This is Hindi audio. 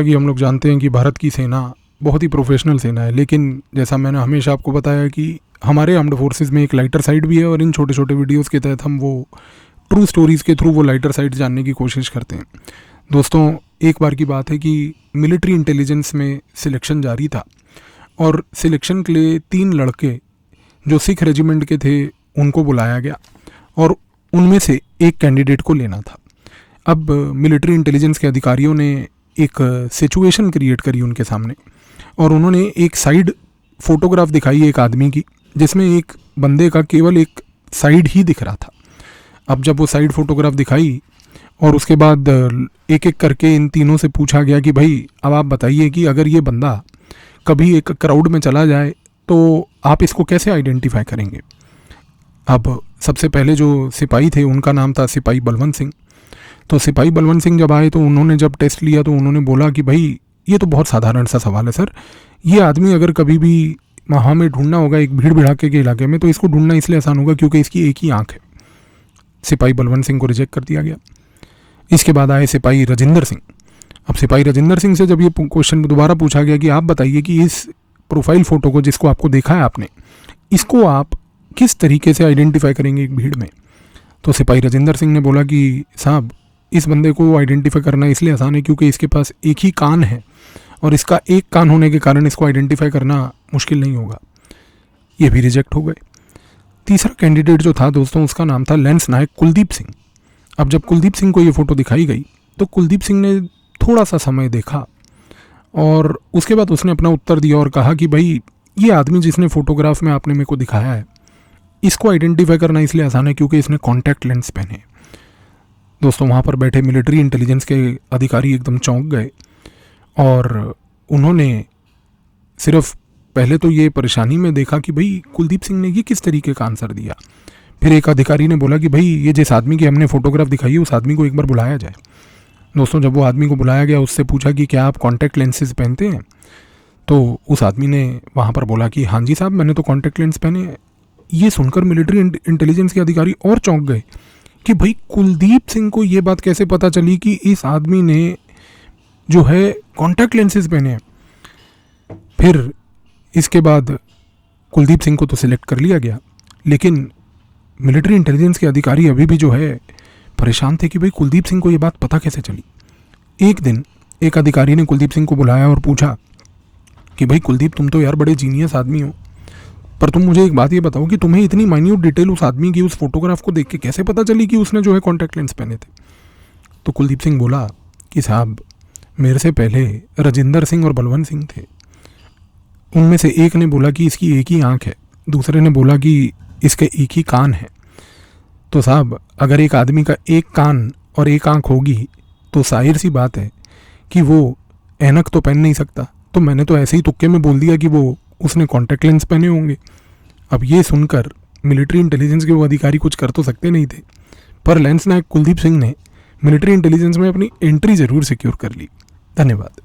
कि हम लोग जानते हैं कि भारत की सेना बहुत ही प्रोफेशनल सेना है, लेकिन जैसा मैंने हमेशा आपको बताया कि हमारे आर्म्ड फोर्सेस में एक लाइटर साइड भी है और इन छोटे छोटे वीडियोस के तहत हम वो ट्रू स्टोरीज़ के थ्रू वो लाइटर साइड जानने की कोशिश करते हैं। दोस्तों, एक बार की बात है कि मिलिट्री इंटेलिजेंस में सिलेक्शन जारी था और सिलेक्शन के लिए 3 लड़के जो सिख रेजिमेंट के थे उनको बुलाया गया और उनमें से एक कैंडिडेट को लेना था। अब मिलिट्री इंटेलिजेंस के अधिकारियों ने एक सिचुएशन क्रिएट करी उनके सामने और उन्होंने एक साइड फोटोग्राफ दिखाई एक आदमी की, जिसमें एक बंदे का केवल एक साइड ही दिख रहा था। अब जब वो साइड फोटोग्राफ दिखाई और उसके बाद एक एक करके इन तीनों से पूछा गया कि भाई अब आप बताइए कि अगर ये बंदा कभी एक क्राउड में चला जाए तो आप इसको कैसे आइडेंटिफाई करेंगे। अब सबसे पहले जो सिपाही थे उनका नाम था सिपाही बलवंत सिंह। तो सिपाही बलवंत सिंह जब आए तो उन्होंने जब टेस्ट लिया तो उन्होंने बोला कि भाई ये तो बहुत साधारण सा सवाल है सर, ये आदमी अगर कभी भी वहाँ में ढूंढना होगा एक भीड़ भड़ाके के इलाके में तो इसको ढूंढना इसलिए आसान होगा क्योंकि इसकी एक ही आंख है। सिपाही बलवंत सिंह को रिजेक्ट कर दिया गया। इसके बाद आए सिपाही राजेंद्र सिंह। अब सिपाही राजेंद्र सिंह से जब ये क्वेश्चन दोबारा पूछा गया कि आप बताइए कि इस प्रोफाइल फ़ोटो को जिसको आपको देखा है आपने, इसको आप किस तरीके से आइडेंटिफाई करेंगे एक भीड़ में, तो सिपाही राजेंद्र सिंह ने बोला कि साहब इस बंदे को आइडेंटिफाई करना इसलिए आसान है क्योंकि इसके पास एक ही कान है और इसका एक कान होने के कारण इसको आइडेंटिफाई करना मुश्किल नहीं होगा। ये भी रिजेक्ट हो गए। तीसरा कैंडिडेट जो था दोस्तों उसका नाम था लेंस नायक कुलदीप सिंह। अब जब कुलदीप सिंह को ये फ़ोटो दिखाई गई तो कुलदीप सिंह ने थोड़ा सा समय देखा और उसके बाद उसने अपना उत्तर दिया और कहा कि भाई ये आदमी जिसने फ़ोटोग्राफ में आपने मेरे को दिखाया है इसको आइडेंटिफाई करना इसलिए आसान है क्योंकि इसने कॉन्टैक्ट लेंस पहने। दोस्तों, वहाँ पर बैठे मिलिट्री इंटेलिजेंस के अधिकारी एकदम चौंक गए और उन्होंने सिर्फ पहले तो ये परेशानी में देखा कि भाई कुलदीप सिंह ने ये किस तरीके का आंसर दिया। फिर एक अधिकारी ने बोला कि भाई ये जिस आदमी की हमने फ़ोटोग्राफ दिखाई है उस आदमी को एक बार बुलाया जाए। दोस्तों, जब वो आदमी को बुलाया गया उससे पूछा कि क्या आप कॉन्टैक्ट लेंसेज पहनते हैं, तो उस आदमी ने वहाँ पर बोला कि हाँ जी साहब मैंने तो कॉन्टैक्ट लेंस पहने हैं। ये सुनकर मिलिट्री इंटेलिजेंस के अधिकारी और चौंक गए कि भाई कुलदीप सिंह को ये बात कैसे पता चली कि इस आदमी ने जो है कॉन्टैक्ट लेंसेज पहने हैं। फिर इसके बाद कुलदीप सिंह को तो सिलेक्ट कर लिया गया, लेकिन मिलिट्री इंटेलिजेंस के अधिकारी अभी भी जो है परेशान थे कि भाई कुलदीप सिंह को ये बात पता कैसे चली। एक दिन एक अधिकारी ने कुलदीप सिंह को बुलाया और पूछा कि भाई कुलदीप तुम तो यार बड़े जीनियस आदमी हो, पर तुम मुझे एक बात ये बताओ कि तुम्हें इतनी माइन्यूट डिटेल उस आदमी की उस फोटोग्राफ को देख के कैसे पता चली कि उसने जो है कॉन्टैक्ट लेंस पहने थे। तो कुलदीप सिंह बोला कि साहब मेरे से पहले राजेंद्र सिंह और बलवंत सिंह थे। उनमें से एक ने बोला कि इसकी एक ही आंख है, दूसरे ने बोला कि इसके एक ही कान है। तो साहब अगर एक आदमी का एक कान और एक आंख होगी तो जाहिर सी बात है कि वो ऐनक तो पहन नहीं सकता। तो मैंने तो ऐसे ही तुक्के में बोल दिया कि वो उसने कॉन्टैक्ट लेंस पहने होंगे। अब ये सुनकर मिलिट्री इंटेलिजेंस के वो अधिकारी कुछ कर तो सकते नहीं थे, पर लेंस नायक कुलदीप सिंह ने मिलिट्री इंटेलिजेंस में अपनी एंट्री ज़रूर सिक्योर कर ली। धन्यवाद।